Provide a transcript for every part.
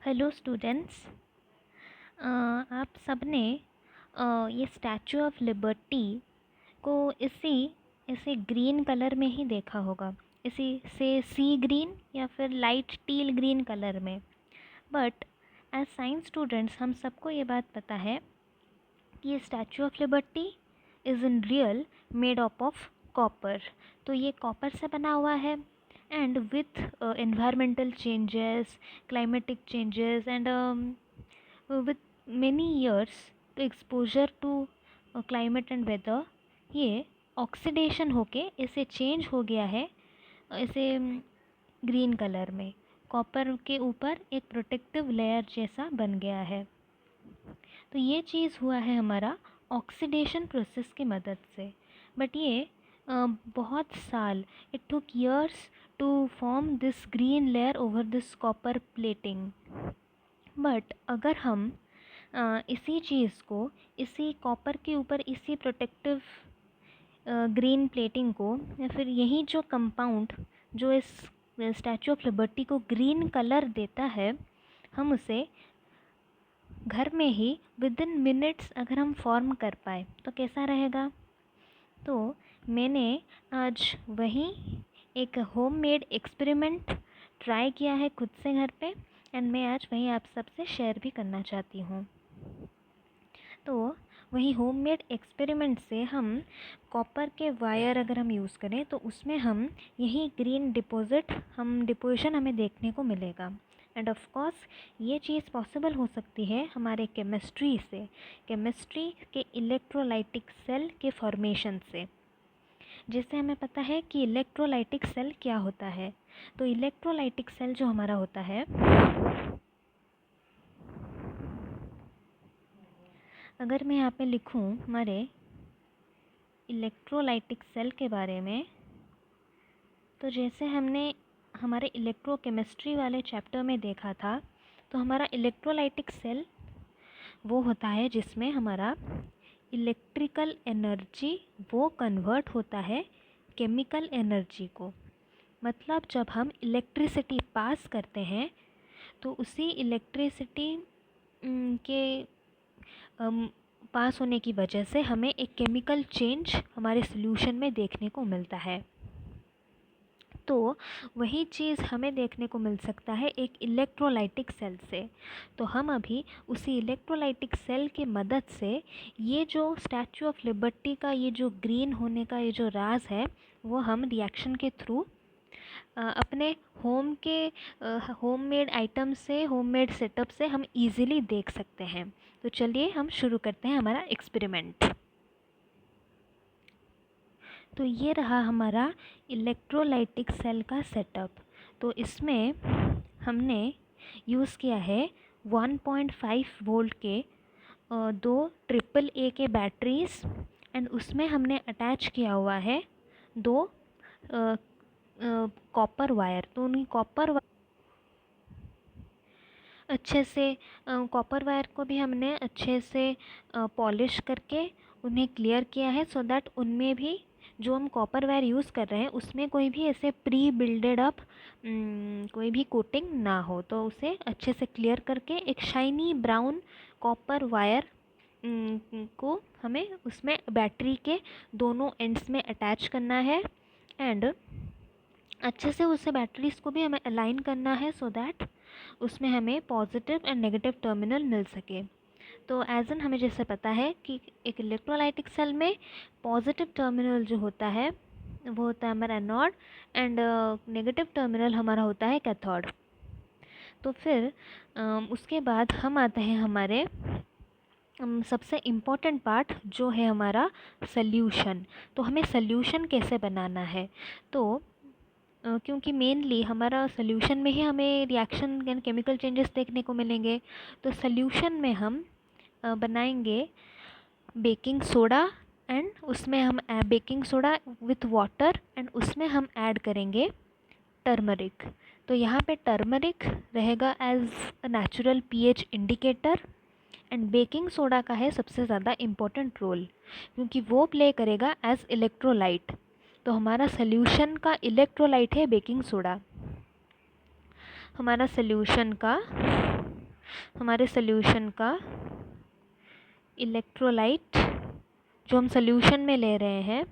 Hello students. आप सबने ये स्टैचू ऑफ लिबर्टी को इसी ग्रीन कलर में ही देखा होगा, इसी से सी ग्रीन या फिर लाइट टील ग्रीन कलर में। बट एज साइंस स्टूडेंट्स हम सबको ये बात पता है कि ये statue of liberty is in real made up of copper. तो ये कॉपर से बना हुआ है and with environmental changes, climatic changes and with many years to exposure to climate and weather, ये ऑक्सीडेशन होके इसे चेंज हो गया है, इसे ग्रीन कलर में कॉपर के ऊपर एक प्रोटेक्टिव लेयर जैसा बन गया है। तो ये चीज़ हुआ है हमारा ऑक्सीडेशन प्रोसेस की मदद से। बट ये बहुत साल, it took years to form this green layer over this copper plating. But अगर हम इसी चीज़ को, इसी कॉपर के ऊपर इसी प्रोटेक्टिव ग्रीन प्लेटिंग को, या फिर यही जो कंपाउंड जो इस स्टैचू ऑफ लिबर्टी को ग्रीन कलर देता है, हम उसे घर में ही विद इन मिनट्स अगर हम फॉर्म कर पाए तो कैसा रहेगा। तो मैंने आज वही एक होममेड एक्सपेरिमेंट ट्राई किया है खुद से घर पे, एंड मैं आज वही आप सबसे शेयर भी करना चाहती हूँ। तो वही होममेड एक्सपेरिमेंट से हम कॉपर के वायर अगर हम यूज़ करें तो उसमें हम यही ग्रीन डिपोजिशन हमें देखने को मिलेगा। एंड ऑफ कोर्स ये चीज़ पॉसिबल हो सकती है हमारे केमिस्ट्री से, केमिस्ट्री के इलेक्ट्रोलाइटिक सेल के फॉर्मेशन से, जिससे हमें पता है कि इलेक्ट्रोलाइटिक सेल क्या होता है। तो इलेक्ट्रोलाइटिक सेल जो हमारा होता है, अगर मैं यहाँ पे लिखूँ हमारे इलेक्ट्रोलाइटिक सेल के बारे में, तो जैसे हमने हमारे इलेक्ट्रोकेमिस्ट्री वाले चैप्टर में देखा था, तो हमारा इलेक्ट्रोलाइटिक सेल वो होता है जिसमें हमारा इलेक्ट्रिकल एनर्जी वो कन्वर्ट होता है केमिकल एनर्जी को। मतलब जब हम इलेक्ट्रिसिटी पास करते हैं तो उसी इलेक्ट्रिसिटी के पास होने की वजह से हमें एक केमिकल चेंज हमारे सॉल्यूशन में देखने को मिलता है। तो वही चीज़ हमें देखने को मिल सकता है एक इलेक्ट्रोलाइटिक सेल से। तो हम अभी उसी इलेक्ट्रोलाइटिक सेल की मदद से ये जो स्टैचू ऑफ लिबर्टी का ये जो ग्रीन होने का ये जो राज है, वो हम रिएक्शन के थ्रू अपने होममेड आइटम से, होममेड सेटअप से हम इजीली देख सकते हैं। तो चलिए हम शुरू करते हैं हमारा एक्सपेरिमेंट। तो ये रहा हमारा इलेक्ट्रोलाइटिक सेल का सेटअप। तो इसमें हमने यूज़ किया है 1.5 वोल्ट के दो AAA के बैटरीज़, एंड उसमें हमने अटैच किया हुआ है दो कॉपर वायर। तो उन्हीं अच्छे से कॉपर वायर को भी हमने अच्छे से पॉलिश करके उन्हें क्लियर किया है, सो दैट उनमें भी जो हम कॉपर वायर यूज़ कर रहे हैं उसमें कोई भी ऐसे प्री बिल्डेड अप कोई भी कोटिंग ना हो। तो उसे अच्छे से क्लियर करके एक शाइनी ब्राउन कॉपर वायर को हमें उसमें बैटरी के दोनों एंड्स में अटैच करना है, एंड अच्छे से उसे बैटरीज़ को भी हमें अलाइन करना है, सो दैट उसमें हमें पॉजिटिव एंड नेगेटिव टर्मिनल मिल सके। तो एज एन हमें जैसे पता है कि एक इलेक्ट्रोलाइटिक सेल में पॉजिटिव टर्मिनल जो होता है वो होता है हमारा एनोड, एंड नेगेटिव टर्मिनल हमारा होता है कैथोड। तो फिर उसके बाद हम आते हैं हमारे सबसे इम्पॉर्टेंट पार्ट जो है हमारा सल्यूशन। तो हमें सल्यूशन कैसे बनाना है, तो क्योंकि मेनली हमारा सल्यूशन में ही हमें रिएक्शन एंड केमिकल चेंजेस देखने को मिलेंगे। तो सल्यूशन में हम बनाएंगे बेकिंग सोडा, एंड उसमें हम baking soda with water, and उसमें हम ऐड करेंगे टर्मरिक। तो यहाँ पे टर्मरिक रहेगा as a natural pH indicator, and baking soda का है सबसे ज़्यादा इम्पोर्टेंट रोल, क्योंकि वो प्ले करेगा एज इलेक्ट्रोलाइट। तो हमारा सल्यूशन का इलेक्ट्रोलाइट है बेकिंग सोडा। हमारा सल्यूशन का हमारे सॉल्यूशन का इलेक्ट्रोलाइट जो हम सॉल्यूशन में ले रहे हैं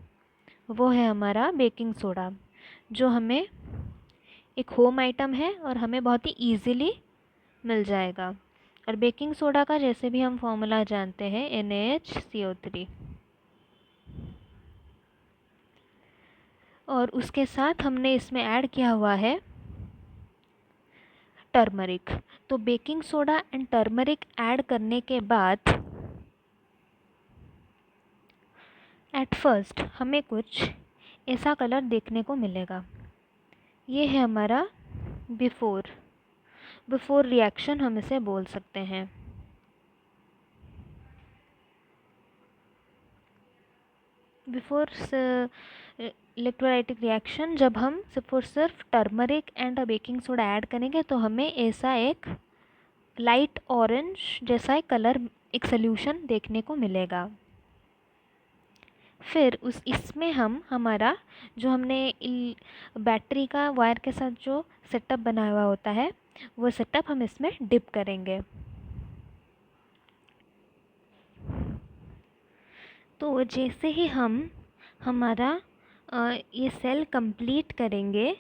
वो है हमारा बेकिंग सोडा, जो हमें एक होम आइटम है और हमें बहुत ही ईज़िली मिल जाएगा। और बेकिंग सोडा का जैसे भी हम फॉर्मूला जानते हैं NaHCO3। और उसके साथ हमने इसमें ऐड किया हुआ है टर्मरिक। तो baking soda and turmeric add करने के बाद एट फर्स्ट हमें कुछ ऐसा कलर देखने को मिलेगा। ये है हमारा बिफोर रिएक्शन हम इसे बोल सकते हैं। बिफोर इलेक्ट्रोलाइटिक रिएक्शन जब हम सिर्फ turmeric and baking soda add करेंगे तो हमें ऐसा एक लाइट ऑरेंज जैसा एक कलर, एक सॉल्यूशन देखने को मिलेगा। फिर इसमें हम हमारा जो हमने बैटरी का वायर के साथ जो सेटअप बनाया हुआ होता है वो सेटअप हम इसमें डिप करेंगे। तो जैसे ही हम हमारा ये सेल कंप्लीट करेंगे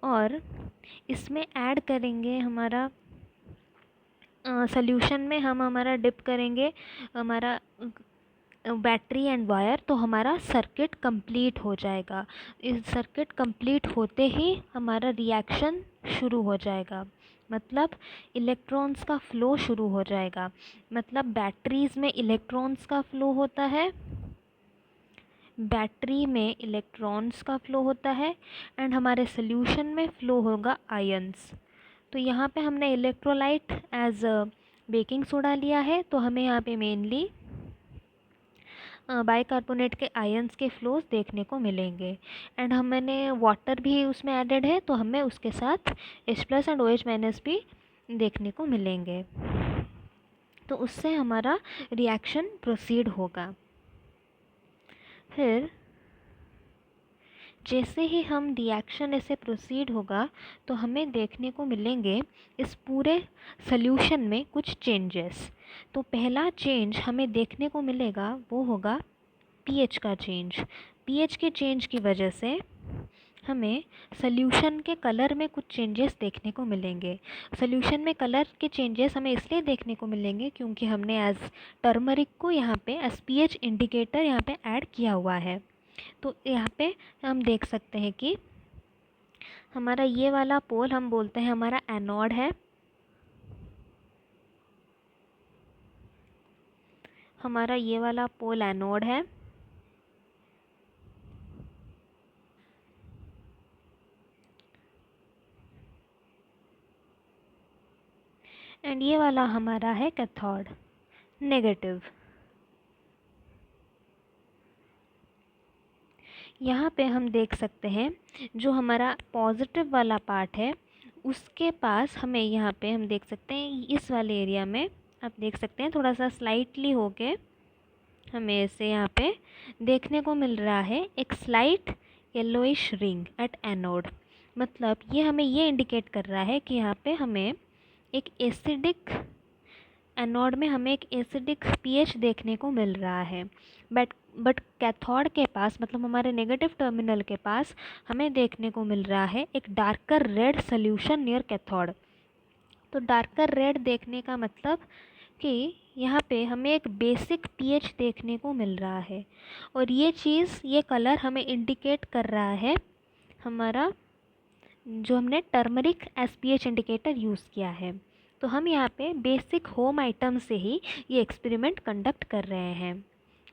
और इसमें ऐड करेंगे हमारा सॉल्यूशन में हम हमारा डिप करेंगे हमारा बैटरी एंड वायर, तो हमारा सर्किट कंप्लीट हो जाएगा। इस सर्किट कंप्लीट होते ही हमारा रिएक्शन शुरू हो जाएगा, मतलब इलेक्ट्रॉन्स का फ़्लो शुरू हो जाएगा। मतलब बैटरीज़ में इलेक्ट्रॉन्स का फ़्लो होता है, बैटरी में इलेक्ट्रॉन्स का फ़्लो होता है एंड हमारे सॉल्यूशन में फ़्लो होगा आयंस। तो यहाँ पे हमने इलेक्ट्रोलाइट एज बेकिंग सोडा लिया है, तो हमें यहाँ पे मेनली बाइकार्बोनेट के आयंस के फ्लोज देखने को मिलेंगे। एंड हमने वाटर भी उसमें एडेड है, तो हमें उसके साथ H+ एंड OH- भी देखने को मिलेंगे। तो उससे हमारा रिएक्शन प्रोसीड होगा। फिर जैसे ही हम रिएक्शन ऐसे प्रोसीड होगा तो हमें देखने को मिलेंगे इस पूरे सॉल्यूशन में कुछ चेंजेस। तो पहला चेंज हमें देखने को मिलेगा वो होगा पीएच का चेंज। पीएच के चेंज की वजह से हमें सॉल्यूशन के कलर में कुछ चेंजेस देखने को मिलेंगे। सॉल्यूशन में कलर के चेंजेस हमें इसलिए देखने को मिलेंगे क्योंकि हमने एज टर्मरिक को यहाँ पे एज पीएच इंडिकेटर यहाँ पे ऐड किया हुआ है। तो यहाँ पे हम देख सकते हैं कि हमारा ये वाला पोल हम बोलते हैं हमारा एनोड है, हमारा ये वाला पोल एनोड है एंड ये वाला हमारा है कैथोड नेगेटिव। यहाँ पे हम देख सकते हैं जो हमारा पॉजिटिव वाला पार्ट है उसके पास हमें यहाँ पे हम देख सकते हैं इस वाले एरिया में आप देख सकते हैं थोड़ा सा स्लाइटली होके हमें इसे यहाँ पे देखने को मिल रहा है एक slight yellowish ring at anode. मतलब ये हमें ये इंडिकेट कर रहा है कि यहाँ पे हमें एक एसिडिक एनोड में हमें एक एसिडिक पीएच देखने को मिल रहा है। बट कैथोड के पास मतलब हमारे नेगेटिव टर्मिनल के पास हमें देखने को मिल रहा है एक darker red solution near cathode. तो डार्कर रेड देखने का मतलब कि यहाँ पे हमें एक बेसिक पीएच देखने को मिल रहा है और ये चीज़ ये कलर हमें इंडिकेट कर रहा है हमारा जो हमने turmeric S pH indicator use किया है। तो हम यहाँ पे बेसिक होम आइटम से ही ये एक्सपेरिमेंट कंडक्ट कर रहे हैं।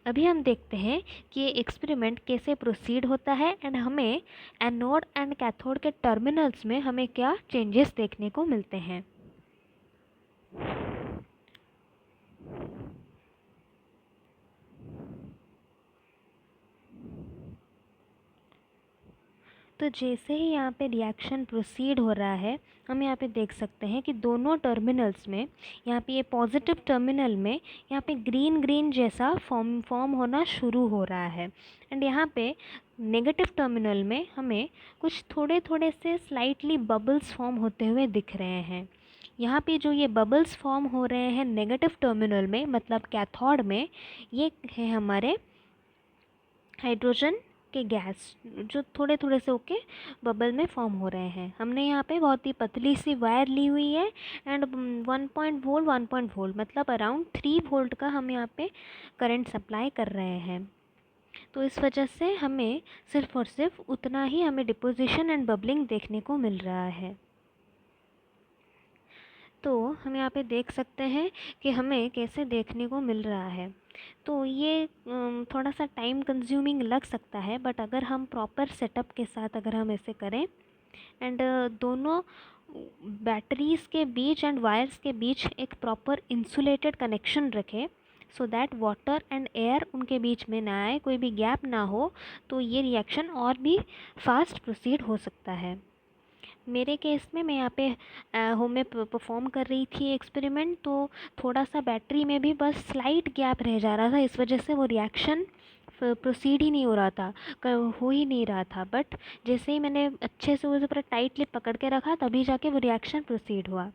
अभी हम देखते हैं कि ये एक्सपेरिमेंट कैसे प्रोसीड होता है एंड हमें एनोड एंड कैथोड के टर्मिनल्स में हमें क्या चेंजेस देखने को मिलते हैं। तो जैसे ही यहाँ पे रिएक्शन प्रोसीड हो रहा है हम यहाँ पे देख सकते हैं कि दोनों टर्मिनल्स में यहाँ पे ये पॉजिटिव टर्मिनल में यहाँ पे ग्रीन ग्रीन जैसा फॉर्म होना शुरू हो रहा है एंड यहाँ पे नेगेटिव टर्मिनल में हमें कुछ थोड़े थोड़े से स्लाइटली बबल्स फॉर्म होते हुए दिख रहे हैं। यहाँ पे जो ये बबल्स फॉर्म हो रहे हैं नेगेटिव टर्मिनल में, मतलब कैथोड में, ये है हमारे हाइड्रोजन के गैस जो थोड़े थोड़े से होके बबल में फॉर्म हो रहे हैं। हमने यहाँ पे बहुत ही पतली सी वायर ली हुई है एंड 1 वोल्ट मतलब अराउंड 3 वोल्ट का हम यहाँ पे करंट सप्लाई कर रहे हैं। तो इस वजह से हमें सिर्फ और सिर्फ उतना ही हमें डिपोजिशन एंड बबलिंग देखने को मिल रहा है। तो हम यहाँ पे देख सकते हैं कि हमें कैसे देखने को मिल रहा है। तो ये थोड़ा सा टाइम कंज्यूमिंग लग सकता है, बट अगर हम प्रॉपर सेटअप के साथ अगर हम ऐसे करें एंड दोनों बैटरीज़ के बीच एंड वायर्स के बीच एक प्रॉपर इंसुलेटेड कनेक्शन रखें so that water and air उनके बीच में ना आए, कोई भी गैप ना हो, तो ये रिएक्शन और भी फास्ट प्रोसीड हो सकता है। मेरे केस में मैं यहाँ पे होम में परफॉर्म कर रही थी एक्सपेरिमेंट, तो थोड़ा सा बैटरी में भी बस स्लाइट गैप रह जा रहा था, इस वजह से वो रिएक्शन प्रोसीड ही नहीं हो रहा था, हो ही नहीं रहा था। बट जैसे ही मैंने अच्छे से उसे पूरा टाइटली पकड़ के रखा तभी जाके वो रिएक्शन प्रोसीड हुआ।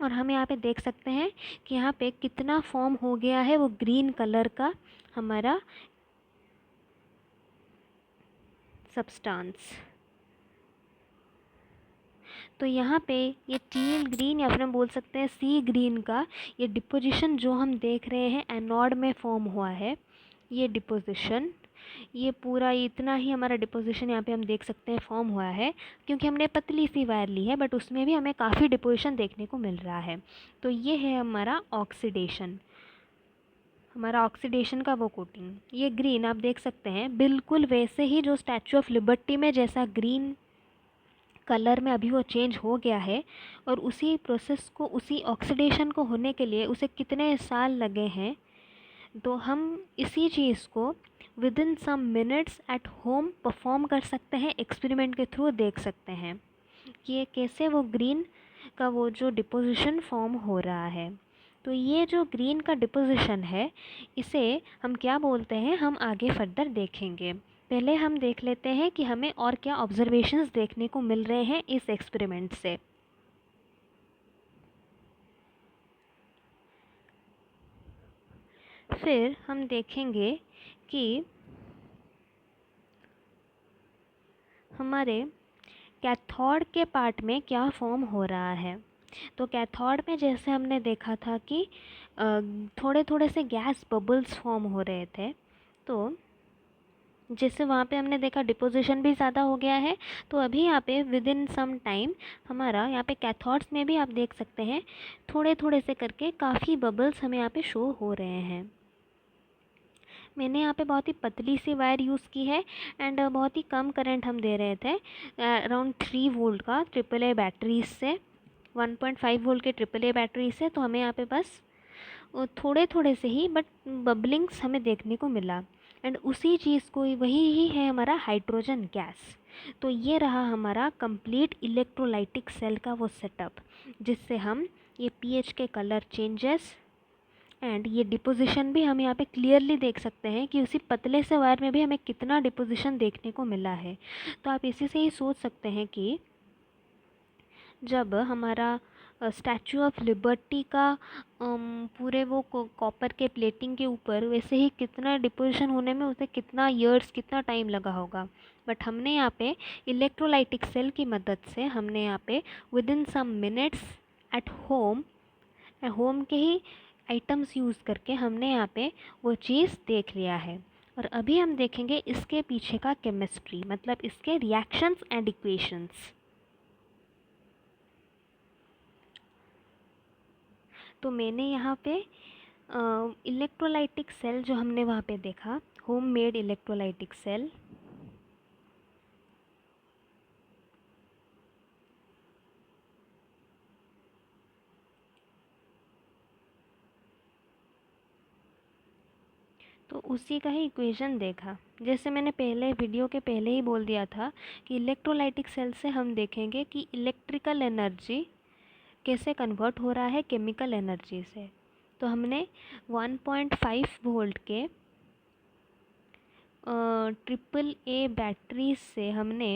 और हम यहाँ पे देख सकते हैं कि यहाँ पे कितना फॉर्म हो गया है वो ग्रीन कलर का हमारा सब्सटेंस। तो यहाँ पे ये टील ग्रीन या फिर हम बोल सकते हैं सी ग्रीन का ये डिपोजिशन जो हम देख रहे हैं एनोड में फॉर्म हुआ है, ये डिपोजिशन, ये पूरा इतना ही हमारा डिपोजिशन यहाँ पे हम देख सकते हैं फॉर्म हुआ है, क्योंकि हमने पतली सी वायर ली है बट उसमें भी हमें काफ़ी डिपोजिशन देखने को मिल रहा है। तो ये है हमारा ऑक्सीडेशन, हमारा ऑक्सीडेशन का वो कोटिंग। ये ग्रीन आप देख सकते हैं बिल्कुल वैसे ही जो स्टैचू ऑफ लिबर्टी में जैसा ग्रीन कलर में अभी वो चेंज हो गया है, और उसी प्रोसेस को, उसी ऑक्सीडेशन को होने के लिए उसे कितने साल लगे हैं। तो हम इसी चीज़ को within some minutes at home perform कर सकते हैं, एक्सपेरिमेंट के थ्रू देख सकते हैं कि कैसे वो ग्रीन का वो जो डिपोजिशन फॉर्म हो रहा है। तो ये जो ग्रीन का डिपोजिशन है इसे हम क्या बोलते हैं, हम आगे फर्दर देखेंगे। पहले हम देख लेते हैं कि हमें और क्या ऑब्जर्वेशंस देखने को मिल रहे हैं इस एक्सपेरिमेंट से। फिर हम देखेंगे कि हमारे कैथोड के पार्ट में क्या फॉर्म हो रहा है। तो कैथोड में जैसे हमने देखा था कि थोड़े थोड़े से गैस बबल्स फॉर्म हो रहे थे, तो जैसे वहाँ पे हमने देखा डिपोजिशन भी ज़्यादा हो गया है, तो अभी यहाँ पे विद इन सम टाइम हमारा यहाँ पे कैथोड्स में भी आप देख सकते हैं थोड़े थोड़े से करके काफ़ी बबल्स हमें यहाँ पे शो हो रहे हैं। मैंने यहाँ पे बहुत ही पतली सी वायर यूज़ की है एंड बहुत ही कम करंट हम दे रहे थे, अराउंड 3 वोल्ट का ट्रिपल ए बैटरीज से, 1.5 वोल्ट के ट्रिपल ए बैटरी से। तो हमें यहाँ पे बस थोड़े थोड़े से ही बट बबलिंग्स हमें देखने को मिला, एंड उसी चीज़ को वही ही है हमारा हाइड्रोजन गैस। तो ये रहा हमारा कंप्लीट इलेक्ट्रोलाइटिक सेल का वो सेटअप, जिससे हम ये पीएच के कलर चेंजेस एंड ये डिपोजिशन भी हम यहाँ पे क्लियरली देख सकते हैं कि उसी पतले से वायर में भी हमें कितना डिपोजिशन देखने को मिला है। तो आप इसी से ही सोच सकते हैं कि जब हमारा स्टैचू ऑफ लिबर्टी का पूरे वो कॉपर के प्लेटिंग के ऊपर वैसे ही कितना डिपोजिशन होने में उसे कितना ईयर्स, कितना टाइम लगा होगा, बट हमने यहाँ पे इलेक्ट्रोलाइटिक सेल की मदद से हमने यहाँ पे within some minutes at home के ही आइटम्स यूज़ करके हमने यहाँ पे वो चीज़ देख लिया है। और अभी हम देखेंगे इसके पीछे का केमिस्ट्री, मतलब इसके रिएक्शंस एंड इक्वेशंस। तो मैंने यहाँ पे इलेक्ट्रोलाइटिक सेल जो हमने वहाँ पे देखा, होम मेड इलेक्ट्रोलाइटिक सेल, तो उसी का ही इक्वेशन देखा। जैसे मैंने पहले वीडियो के पहले ही बोल दिया था कि इलेक्ट्रोलाइटिक सेल से हम देखेंगे कि इलेक्ट्रिकल एनर्जी कैसे कन्वर्ट हो रहा है केमिकल एनर्जी से। तो हमने 1.5 वोल्ट के ट्रिपल ए बैटरीज से हमने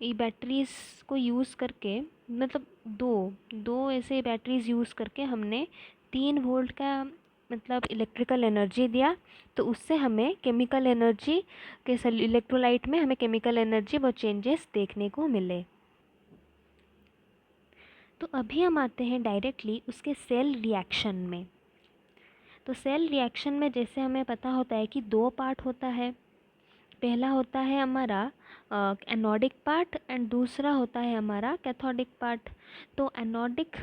ये बैटरीज़ को यूज़ करके मतलब दो दो ऐसे बैटरीज यूज़ करके हमने 3 वोल्ट का मतलब इलेक्ट्रिकल एनर्जी दिया, तो उससे हमें केमिकल एनर्जी के इलेक्ट्रोलाइट में हमें केमिकल एनर्जी वो चेंजेस देखने को मिले। तो अभी हम आते हैं डायरेक्टली उसके सेल रिएक्शन में। तो सेल रिएक्शन में जैसे हमें पता होता है कि 2 पार्ट होता है। पहला होता है हमारा एनोडिक पार्ट एंड दूसरा होता है हमारा कैथोडिक पार्ट। तो एनोडिक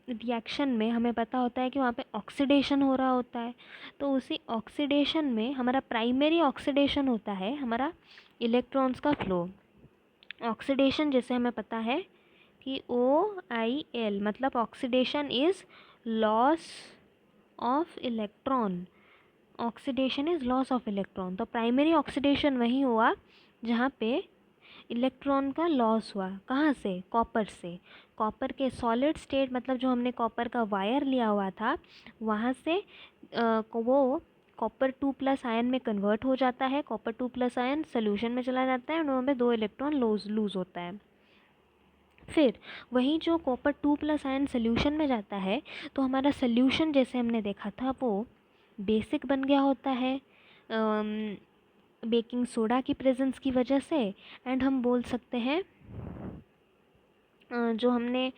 रिएक्शन में हमें पता होता है कि वहाँ पे ऑक्सीडेशन हो रहा होता है। तो उसी ऑक्सीडेशन में हमारा प्राइमरी ऑक्सीडेशन होता है हमारा इलेक्ट्रॉन्स का फ्लो। ऑक्सीडेशन जैसे हमें पता है कि OIL मतलब oxidation is loss of electron. Oxidation is loss of electron. तो प्राइमरी ऑक्सीडेशन वही हुआ जहाँ पे इलेक्ट्रॉन का लॉस हुआ। कहाँ से? कॉपर से। कॉपर के सॉलिड स्टेट मतलब जो हमने कॉपर का वायर लिया हुआ था वहाँ से वो कॉपर 2+ आयन में कन्वर्ट हो जाता है। कॉपर 2+ आयन सोल्यूशन में चला जाता है और वहाँ पे 2 इलेक्ट्रॉन लूज़ होता है। फिर वही जो कॉपर 2+ आयन सोल्यूशन में जाता है तो हमारा सोल्यूशन जैसे हमने देखा था वो बेसिक बन गया होता है बेकिंग सोडा की प्रेजेंस की वजह से। एंड हम बोल सकते हैं जो हमने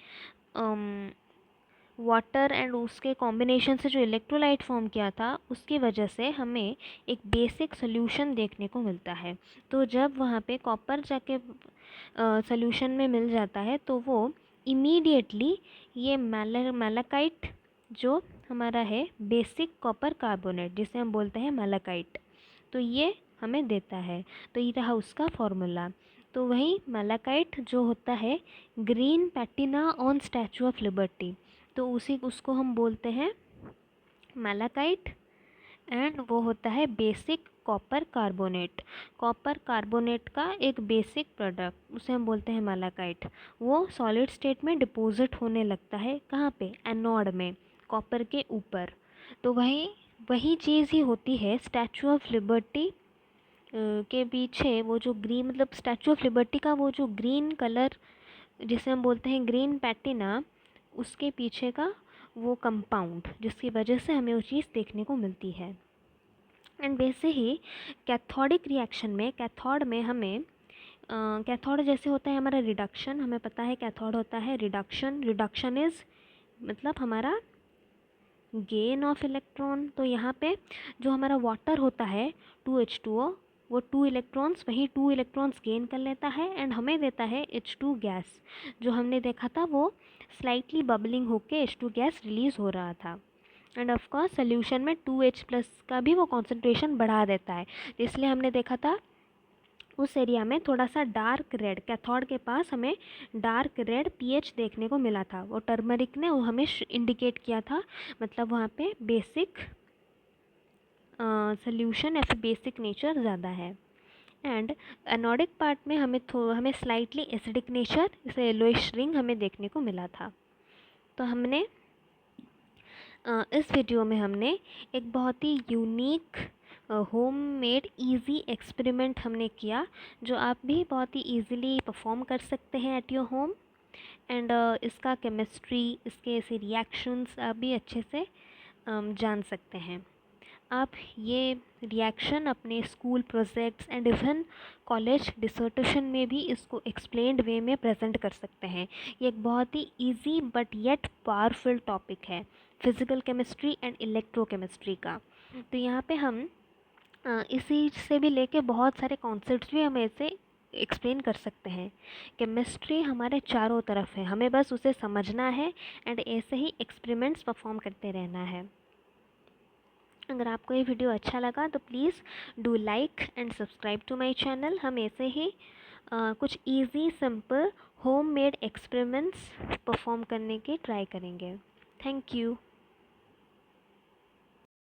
वाटर एंड उसके कॉम्बिनेशन से जो इलेक्ट्रोलाइट फॉर्म किया था उसकी वजह से हमें एक बेसिक सोल्यूशन देखने को मिलता है। तो जब वहाँ पे कॉपर जाके सोल्यूशन में मिल जाता है तो वो इमीडिएटली ये मैलाकाइट जो हमारा है बेसिक कॉपर कार्बोनेट जिसे हम बोलते हैं मैलाकाइट, तो ये हमें देता है। तो ये रहा उसका फॉर्मूला। तो वही मैलाकाइट जो होता है green patina on Statue of Liberty, तो उसको हम बोलते हैं मैलाकाइट एंड वो होता है basic copper carbonate. Copper carbonate का एक बेसिक प्रोडक्ट उसे हम बोलते हैं मैलाकाइट। वो सॉलिड स्टेट में डिपॉजिट होने लगता है कहाँ पे? एनोड में, कॉपर के ऊपर। तो वही चीज़ ही होती है स्टैचू ऑफ लिबर्टी के पीछे। वो जो ग्रीन मतलब स्टैचू ऑफ लिबर्टी का वो जो ग्रीन कलर जिसे हम बोलते हैं ग्रीन पैटिना, उसके पीछे का वो कंपाउंड जिसकी वजह से हमें वो चीज़ देखने को मिलती है। एंड वैसे ही कैथोडिक रिएक्शन में कैथोड में हमें कैथोड जैसे होता है हमारा रिडक्शन, हमें पता है कैथोड होता है रिडक्शन। रिडक्शन इज़ मतलब हमारा गेन ऑफ इलेक्ट्रॉन। तो यहाँ पे जो हमारा वाटर होता है 2H2O, वो 2 इलेक्ट्रॉन्स वही 2 इलेक्ट्रॉन्स गेन कर लेता है एंड हमें देता है H2 गैस। जो हमने देखा था वो स्लाइटली बबलिंग होके H2 गैस रिलीज़ हो रहा था। एंड ऑफकोर्स सोल्यूशन में 2H+ का भी वो कॉन्सेंट्रेशन बढ़ा देता है, इसलिए हमने देखा था उस एरिया में थोड़ा सा डार्क रेड, कैथोड के पास हमें डार्क रेड pH देखने को मिला था। वो टर्मरिक ने वो हमें इंडिकेट किया था, मतलब वहाँ पे बेसिक सोल्यूशन या फिर बेसिक नेचर ज़्यादा है। एंड एनोडिक पार्ट में हमें स्लाइटली एसिडिक नेचर जैसे येलोइश रिंग हमें देखने को मिला था। तो हमने इस वीडियो में हमने एक बहुत ही unique home made easy experiment हमने किया जो आप भी बहुत ही ईज़िली परफॉर्म कर सकते हैं एट योर होम। एंड इसका केमिस्ट्री, इसके ऐसे रिएक्शंस आप भी अच्छे से जान सकते हैं। आप ये रिएक्शन अपने school projects and even college dissertation में भी इसको एक्सप्लेन्ड वे में प्रेजेंट कर सकते हैं। ये एक बहुत ही easy but yet powerful topic है फिज़िकल केमिस्ट्री एंड इलेक्ट्रोकेमिस्ट्री का। तो यहाँ पे हम इसी से भी लेके बहुत सारे कॉन्सेप्ट्स भी हम ऐसे एक्सप्लेन कर सकते हैं। केमिस्ट्री हमारे चारों तरफ है, हमें बस उसे समझना है एंड ऐसे ही एक्सपेरिमेंट्स परफॉर्म करते रहना है। अगर आपको ये वीडियो अच्छा लगा तो please do like and subscribe to my channel. हम ऐसे ही कुछ easy simple homemade experiments perform करने के ट्राई करेंगे। Thank you.